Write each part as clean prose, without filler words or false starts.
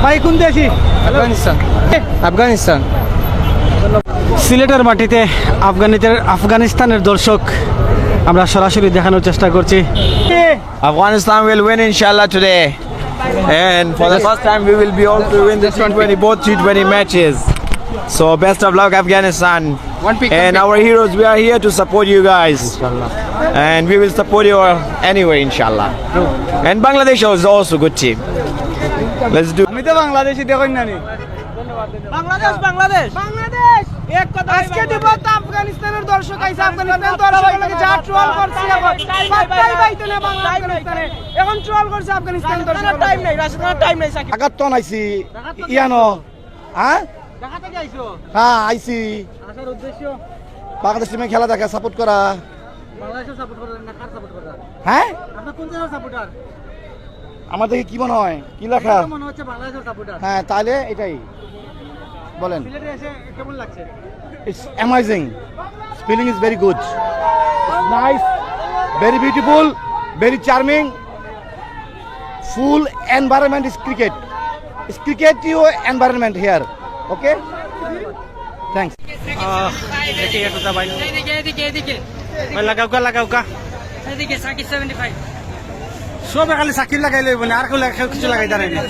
ভাই কোন দেশি? আফগানিস্তান। আফগানিস্তান। সিলেটের মাটিতে আফগানিস্তানের দর্শক আমরা সরাসরি দেখানোর চেষ্টা করছি। Afghanistan will win inshallah today. And for the first time we will be able to win the T20, both T20 matches. So best of luck Afghanistan. And our heroes, we are here to support you guys. And we will support you anyway inshallah. And Bangladesh is also a good team. Let's do. আমি তো বাংলাদেশি দেখুন না নি। বাংলাদেশ বাংলাদেশ বাংলাদেশ এক কথা আজকে দিব তো আফগানিস্তানের দর্শক আইছে, আফগানিস্তানের দর্শককে যা ট্রোল করছে এখন পাত্তাই পাইতো না বাংলাদেশে, এখন ট্রোল করছে আফগানিস্তানের দর্শক। টাইম নাই রাশিদার টাইম নাই সাকিব আগাতন আইছি ইয়ানো হ্যাঁ ঢাকা থেকে আইছো হ্যাঁ আইছি আসার উদ্দেশ্য বাংলাদেশ টিমে খেলা দেখা সাপোর্ট করা। বাংলাদেশের সাপোর্ট করেন না কার সাপোর্ট করেন? হ্যাঁ আপনি কোন জায়গার সাপোর্টার? আমার দেখে কি মনে হয় কি লেখা? মনে হচ্ছে বাংলাদেশের সাপোর্টার। হ্যাঁ তাহলে এটাই বলেন। সিলেটে এসে কেমন লাগছে? It's amazing. Feeling is very good. It's nice, very beautiful, very charming. Full environment is cricket. It's cricket environment here. Okay? Thanks. দেখি এটা ভাই এদিকে ভাই লাগাও কা এদিকে সাকিব 75 সব খালি সাকিব লাগাই লইব না, আর কেউ কিছু লাগাই দাঁড়াই না।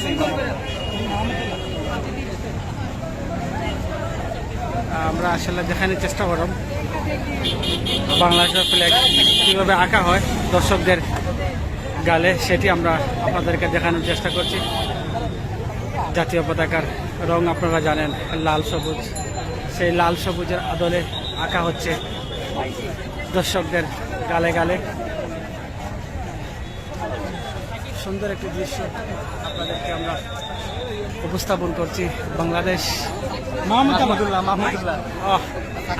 আমরা আসলে দেখানোর চেষ্টা করব বাংলাদেশের ফ্ল্যাগ কীভাবে আঁকা হয় দর্শকদের গালে, সেটি আমরা আপনাদেরকে দেখানোর চেষ্টা করছি। জাতীয় পতাকার রং আপনারা জানেন লাল সবুজ, সেই লাল সবুজের আদলে আঁকা হচ্ছে দর্শকদের গালে গালে। সুন্দর একটি দৃশ্য আপনাদেরকে আমরা উপস্থাপন করছি। বাংলাদেশ মাহমুদুল্লাহ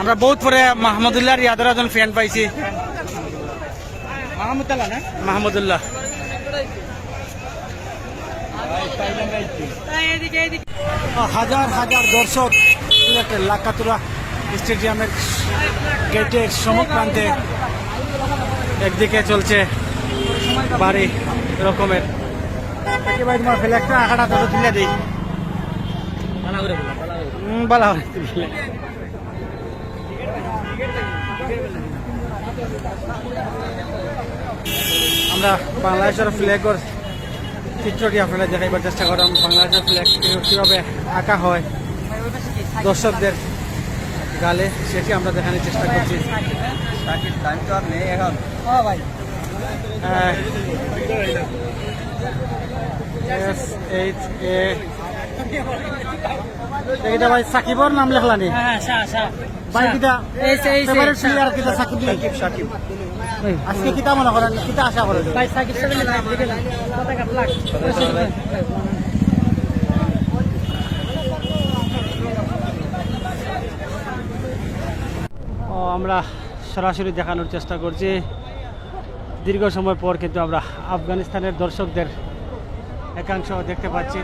আমরা বহুত পরে মাহমুদুল্লাহর ইয়াদের একজন ফ্যান পাইছি। মাহমুদুল্লাহ হাজার হাজার দর্শক সিলেটের লাকাতুরা স্টেডিয়ামের গেটের সম্মুখ প্রান্তে একদিকে চলছে বাড়ি রকমের একেবারে তোমার ফ্ল্যাগটা আঁকাটা তত তুলে দিই বলা হয়। আমরা বাংলাদেশের ফ্ল্যাগের চিত্রটি আপনারা দেখাইবার চেষ্টা করলাম। বাংলাদেশের ফ্ল্যাগ কীভাবে আঁকা হয় দর্শকদের গালে, সেটি আমরা দেখানোর চেষ্টা করছি। এটা ভাই সাকিবর নাম লেখলানি ভাই, কিটা ফেভারিট প্লেয়ার কিটা সাকিব সাকিব আজকে কিটা মনে করেন, কিটা আশা করেন ভাই? সাকিব আমরা সরাসরি দেখানোর চেষ্টা করছি। দীর্ঘ সময় পর কিন্তু আমরা আফগানিস্তানের দর্শকদের একাংশ দেখতে পাচ্ছি।